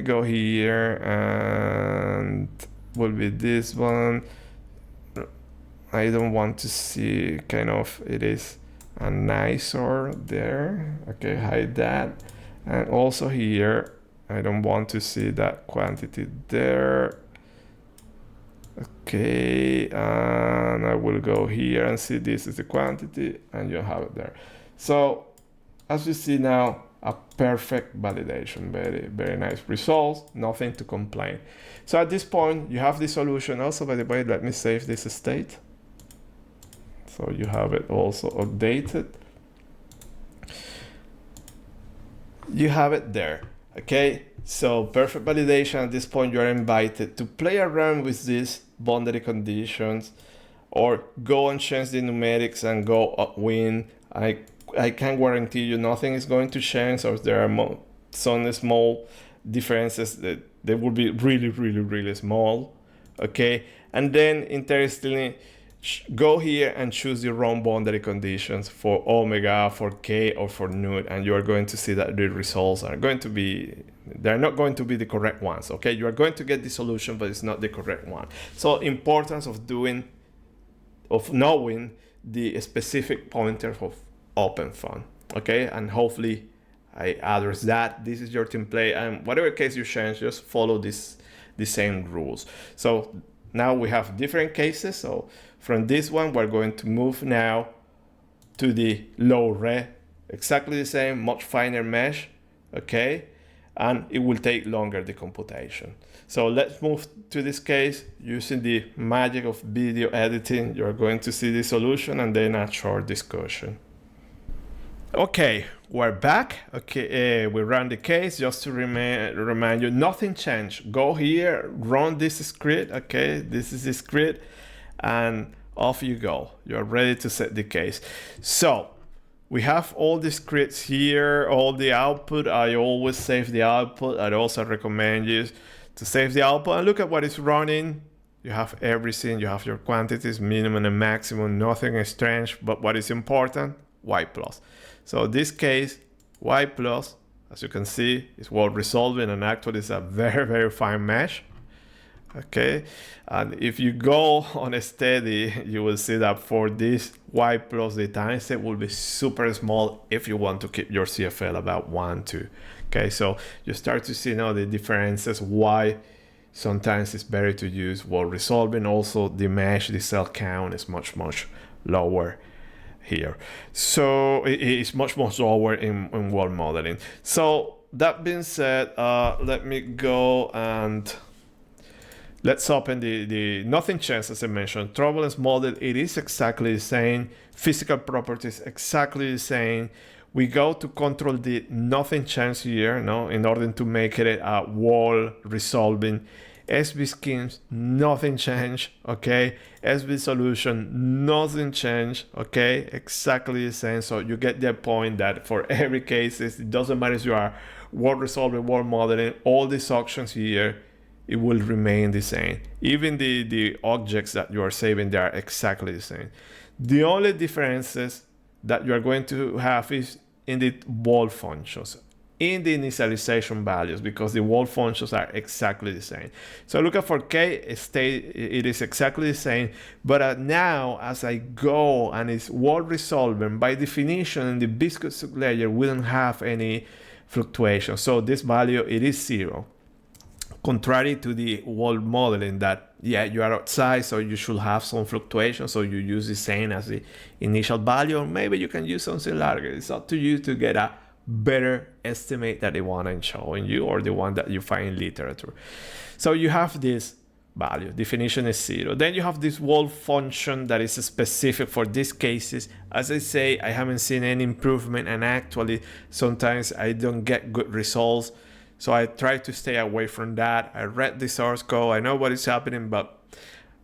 go here, and will be this one. I don't want to see, kind of, it is a nicer there. Okay, hide that. And also here, I don't want to see that quantity there. Okay, and I will go here and see this is the quantity, and you have it there. So as you see now, a perfect validation, very, very nice results, nothing to complain. So at this point, you have the solution. Also, by the way, let me save this state. So you have it also updated. You have it there, okay? So perfect validation. At this point, you are invited to play around with these boundary conditions, or go and change the numerics and go upwind. I can guarantee you nothing is going to change, or there are some small differences that they will be really, really, really small, okay? And then interestingly, go here and choose your own boundary conditions for omega, for k, or for node, and you are going to see that the results are going to be, they're not going to be the correct ones, okay? You are going to get the solution, but it's not the correct one. So importance of knowing the specific pointer of OpenFOAM, okay? And hopefully I address that. This is your template, and whatever case you change, just follow the same rules. So now we have different cases. So from this one, we're going to move now to the low re, exactly the same, much finer mesh, okay? And it will take longer, the computation. So let's move to this case. Using the magic of video editing, you're going to see the solution and then a short discussion. Okay, we're back. Okay, we run the case. Just to remind you, nothing changed. Go here, run this script. Okay, this is the script, and off you go. You're ready to set the case. So we have all the scripts here, all the output. I always save the output. I'd also recommend you to save the output and look at what is running. You have everything. You have your quantities, minimum and maximum. Nothing is strange, but what is important? Y plus. So this case, Y plus, as you can see, is well resolving, and actually it's a very, very fine mesh. Okay, and if you go on a steady, you will see that for this Y plus, the time set will be super small if you want to keep your CFL about 1, 2. Okay, so you start to see now the differences, why sometimes it's better to use well resolving. Also, the mesh, the cell count is much, much lower here. So it's much more lower in wall modeling. So that being said, let me go and Let's open the nothing changed, as I mentioned. Turbulence model, it is exactly the same. Physical properties, exactly the same. We go to control the nothing changed here, no, in order to make it a wall resolving. SB schemes, nothing changed, okay? SB solution, nothing changed, okay? Exactly the same. So you get the point that for every case, it doesn't matter if you are wall resolving, wall modeling, all these options here, it will remain the same. Even the objects that you are saving, they are exactly the same. The only differences that you are going to have is in the wall functions, in the initialization values, because the wall functions are exactly the same. So look at for K, it is exactly the same, but now as I go and it's wall resolving, by definition in the viscous layer, we don't have any fluctuation. So this value, it is 0. Contrary to the wall modeling that, yeah, you are outside, so you should have some fluctuation, so you use the same as the initial value, or maybe you can use something larger. It's up to you to get a better estimate that they want to show in you, or the one that you find in literature. So you have this value, definition is 0. Then you have this wall function that is specific for these cases. As I say, I haven't seen any improvement, and actually sometimes I don't get good results. So I try to stay away from that. I read the source code, I know what is happening, but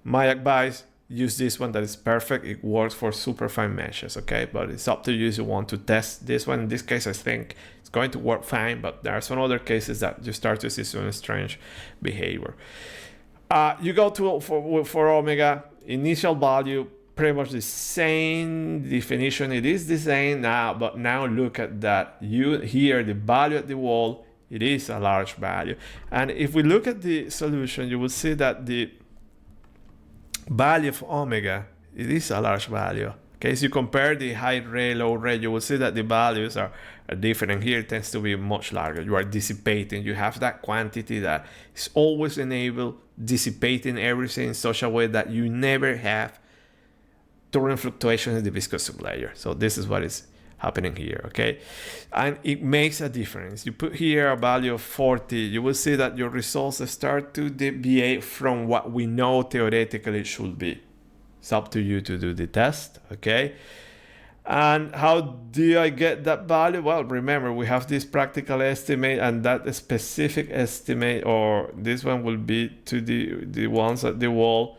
my advice, use this one that is perfect. It works for super fine meshes, okay? But it's up to you if you want to test this one. In this case, I think it's going to work fine, but there are some other cases that you start to see some strange behavior. You go to for omega, initial value, pretty much the same definition. It is the same now, but now look at that. Here, the value at the wall, it is a large value. And if we look at the solution, you will see that the value of omega, it is a large value. Okay, so you compare the high ray, low ray, you will see that the values are different. Here it tends to be much larger. You are dissipating. You have that quantity that is always enabled, dissipating everything in such a way that you never have turbulent fluctuations in the viscous layer. So this is what is happening here, okay? And it makes a difference. You put here a value of 40, you will see that your results start to deviate from what we know theoretically it should be. It's up to you to do the test, okay? And how do I get that value? Well, remember, we have this practical estimate, and that specific estimate, or this one will be to the ones at the wall.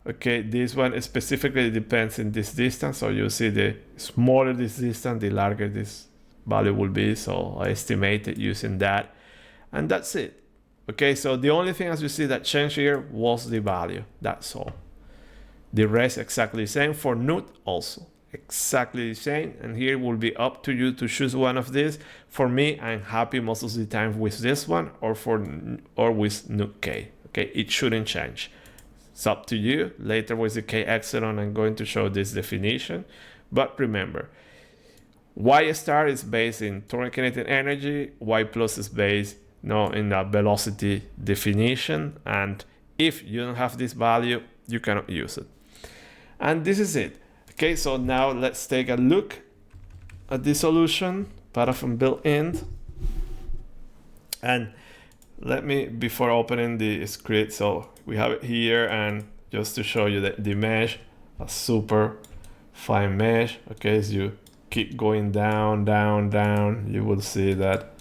Okay, this one specifically depends in this distance. So you see the smaller this distance, the larger this value will be. So I estimated using that. And that's it. Okay, so the only thing, as you see, that changed here was the value. That's all. The rest exactly the same. For nut also exactly the same. And here will be up to you to choose one of these. For me, I'm happy most of the time with this one, or with nut K. Okay, it shouldn't change. It's up to you. Later with the K epsilon, I'm going to show this definition. But remember, Y star is based in turbulent kinetic energy. Y plus is based in a velocity definition. And if you don't have this value, you cannot use it. And this is it. Okay, so now let's take a look at the solution, paraFOAM built-in. And let me, before opening the script, so we have it here, and just to show you that the mesh, a super fine mesh. Okay, as you keep going down, down, down, you will see that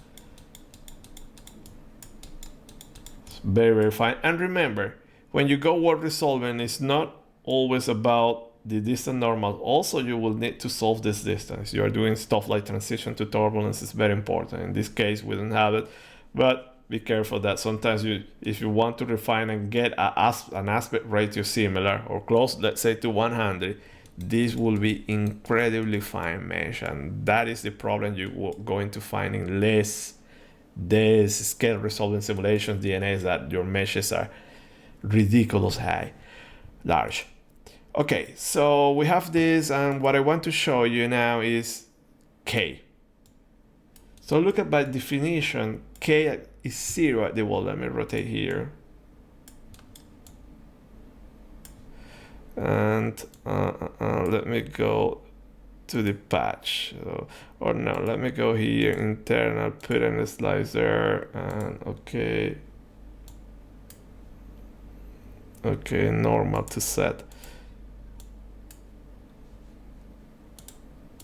it's very, very fine. And remember, when you go word resolving, it's not always about the distance normal. Also, you will need to solve this distance. You are doing stuff like transition to turbulence. It's very important. In this case, we don't have it, but be careful that sometimes if you want to refine and get an aspect ratio similar or close, let's say to 100, this will be incredibly fine mesh, and that is the problem you're going to find in less scale resolving simulations, DNAs, that your meshes are ridiculous large. Okay, so we have this, and what I want to show you now is K. So look at, by definition, K is 0 at the wall. Let me rotate here. And let me go to the patch. Or no, let me go here, internal, put in a slicer, and okay. Okay, normal to set.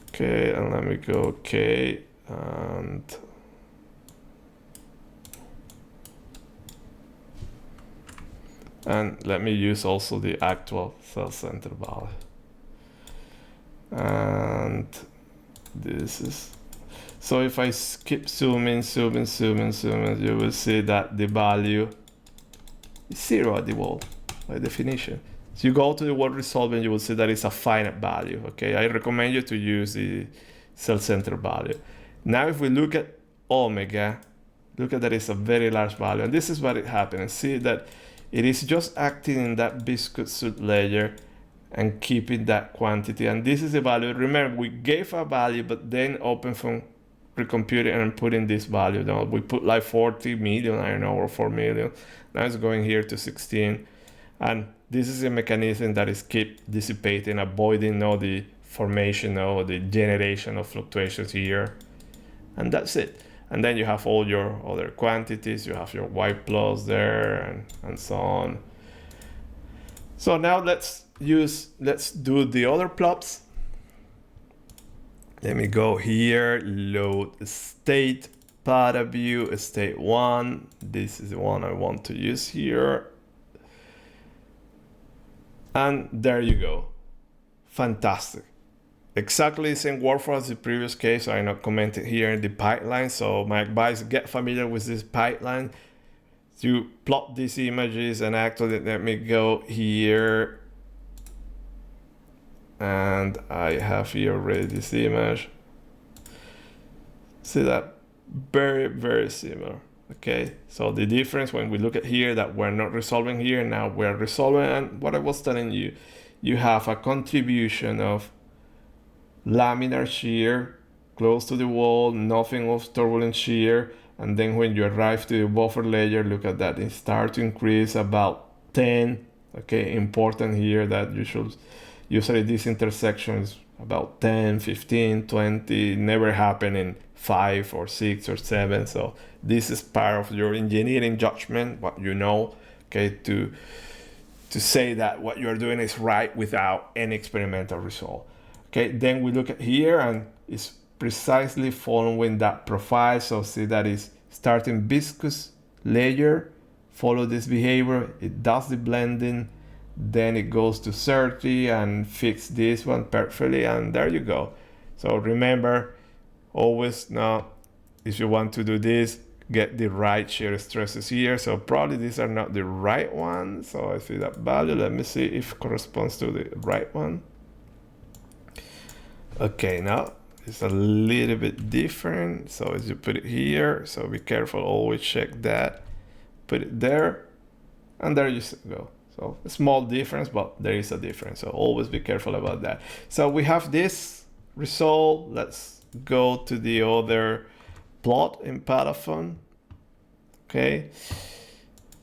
Okay, and let me go okay, and let me use also the actual cell center value. And this is, so if I keep zooming, you will see that the value is 0 at the wall by definition. So you go to the word resolve and you will see that it's a finite value. Okay, I recommend you to use the cell center value. Now if we look at omega, look at that it's a very large value, and this is what it happened. See that it is just acting in that viscous suit layer and keeping that quantity, and this is the value. Remember, we gave a value, but then OpenFOAM recomputed and put in this value. Now we put like 40 million, I don't know, or 4 million. Now it's going here to 16, and this is a mechanism that is keep dissipating, avoiding all the formation or the generation of fluctuations here, and that's it. And then you have all your other quantities, you have your y plus there, and so on. So now let's do the other plots. Let me go here, load state, paraView, state 1. This is the one I want to use here. And there you go. Fantastic. Exactly the same workflow as the previous case. So I not commented here in the pipeline. So my advice, get familiar with this pipeline. You plot these images, and actually let me go here. And I have here already this image. See that? Very, very similar. Okay, so the difference when we look at here that we're not resolving here, now we're resolving, and what I was telling you, you have a contribution of laminar shear close to the wall, nothing of turbulent shear, and then when you arrive to the buffer layer, look at that, it starts to increase about 10. Okay, important here that you should, usually this intersection is about 10, 15, 20, never happen in 5 or 6 or 7. So this is part of your engineering judgment, what you know, okay, to say that what you're doing is right without any experimental result. Okay, then we look at here, and it's precisely following that profile. So see that is starting viscous layer, follow this behavior, it does the blending, then it goes to 30 and fix this one perfectly, and there you go. So remember, always now, if you want to do this, get the right shear stresses here. So probably these are not the right ones. So I see that value. Let me see if it corresponds to the right one. Okay, now it's a little bit different. So as you put it here, so be careful, always check that. Put it there, and there you go. So a small difference, but there is a difference. So always be careful about that. So we have this result. Let's go to the other plot in paraFOAM. Okay.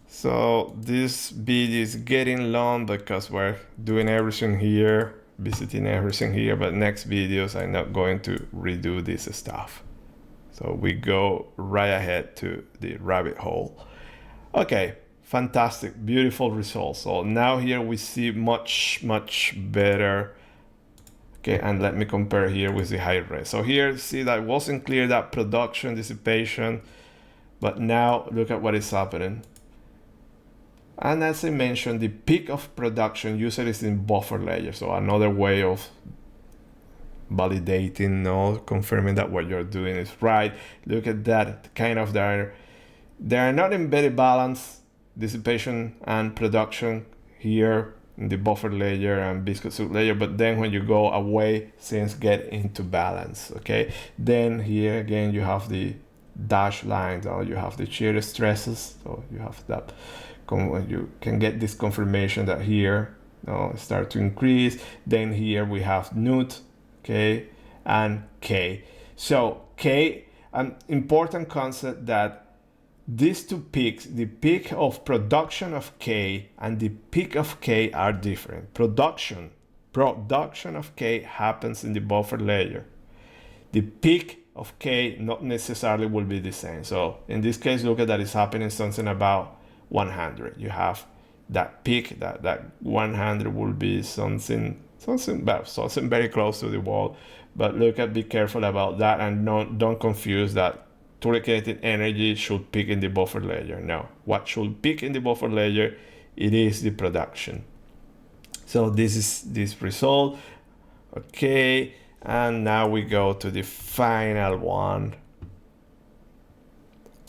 So this video is getting long because we're doing everything here, visiting everything here, but next videos I'm not going to redo this stuff. So we go right ahead to the rabbit hole. Okay. Fantastic, beautiful results. So now here we see much better. Okay, and let me compare here with the high res. So here, see that it wasn't clear that production dissipation, but now look at what is happening. And as I mentioned, the peak of production usually is in buffer layer. So another way of validating, no, confirming that what you're doing is right. Look at that, kind of they are not in very balance. Dissipation and production here in the buffer layer and viscous suit layer, but then when you go away, things get into balance. Okay, then here again you have the dashed lines, or you have the shear stresses. So you have that, you can get this confirmation that here start to increase. Then here we have nut, okay, and K. So K, an important concept that these two peaks, the peak of production of K and the peak of K are different. Production of K happens in the buffer layer. The peak of K not necessarily will be the same. So in this case, look at that, it's happening something about 100. You have that peak, that 100 will be something very close to the wall. But be careful about that, and don't confuse that Turing kinetic energy should peak in the buffer layer. No, what should peak in the buffer layer, it is the production. So this is this result. Okay, and now we go to the final one.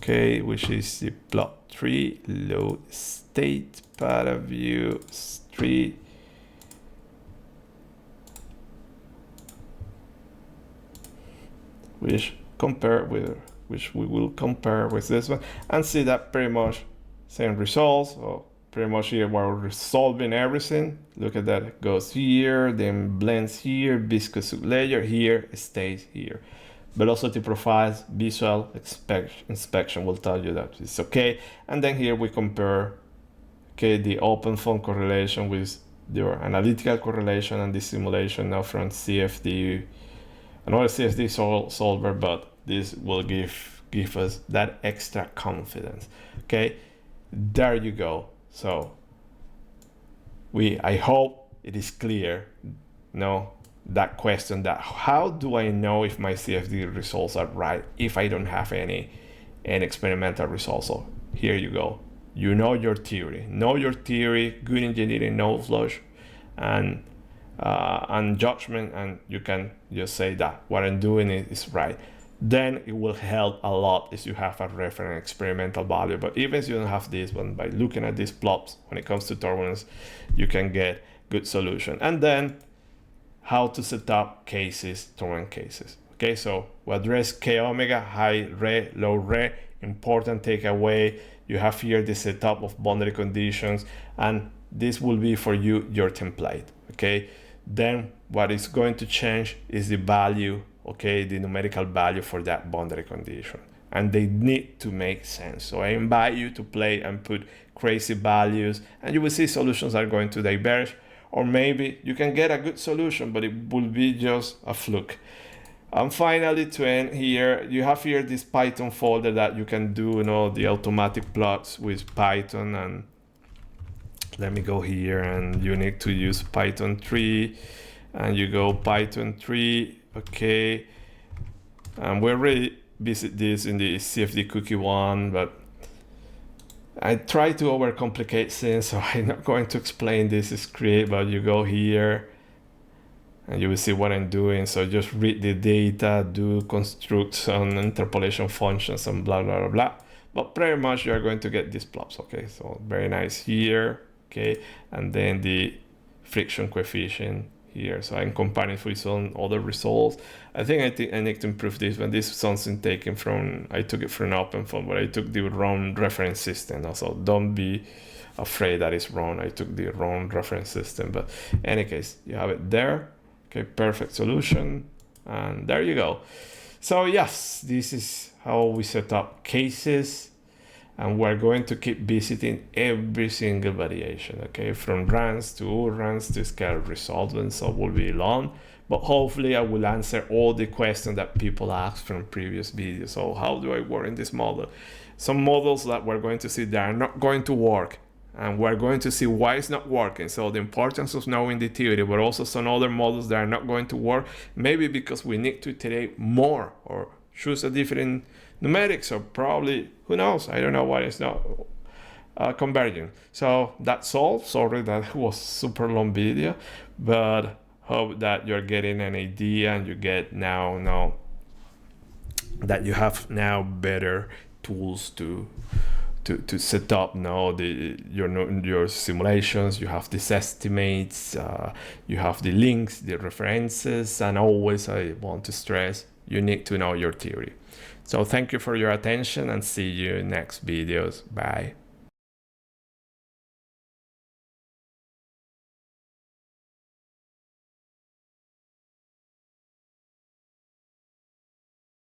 Okay, which is the plot 3 load state paraView 3. Which we will compare with this one and see that pretty much same results. So pretty much here we're resolving everything. Look at that, it goes here, then blends here, viscous layer here, stays here. Velocity profiles, visual inspection will tell you that it's okay. And then here we compare, okay, the OpenFOAM correlation with your analytical correlation and the simulation now from CFD, another CFD solver, but this will give us that extra confidence. Okay, there you go. So I hope it is clear. No, that question, that how do I know if my CFD results are right if I don't have any experimental results? So here you go. You know your theory. Good engineering knows and judgment, and you can just say that what I'm doing is right. Then it will help a lot if you have a reference experimental value. But even if you don't have this one, by looking at these plots, when it comes to turbulence, you can get good solution. And then how to set up cases, turbulence cases. Okay, so we address K omega, high re, low re. Important takeaway, you have here the setup of boundary conditions, and this will be for you your template. Okay, then what is going to change is the value, okay, the numerical value for that boundary condition, and they need to make sense. So I invite you to play and put crazy values, and you will see solutions are going to diverge, or maybe you can get a good solution, but it will be just a fluke. And finally, to end here, you have here this Python folder that you can do, the automatic plots with Python. And let me go here, and you need to use Python 3, and you go Python 3, okay. And we already visit this in the CFD cookie one, but I try to overcomplicate things, so I'm not going to explain this script, but you go here and you will see what I'm doing. So just read the data, do constructs and interpolation functions and blah, blah, blah, blah. But pretty much you're going to get these plots, okay? So very nice here, okay? And then the friction coefficient here. So I'm comparing with some other results. I think I need to improve this one. This is something taken from, I took it from OpenFOAM, but I took the wrong reference system. Also, don't be afraid that it's wrong. I took the wrong reference system, but in any case, you have it there. Okay, perfect solution. And there you go. So yes, this is how we set up cases. And we're going to keep visiting every single variation, okay? From RANS to RANS to scale resolving, so it will be long. But hopefully I will answer all the questions that people asked from previous videos. So how do I work in this model? Some models that we're going to see that are not going to work. And we're going to see why it's not working. So the importance of knowing the theory, but also some other models that are not going to work. Maybe because we need to iterate more or choose a different numerics, or probably, who knows? I don't know why it's not converging. So that's all. Sorry that was super long video, but hope that you're getting an idea and you get now that you have now better tools to set up your simulations. You have these estimates, you have the links, the references, and always I want to stress, you need to know your theory. So thank you for your attention and see you in next videos. Bye.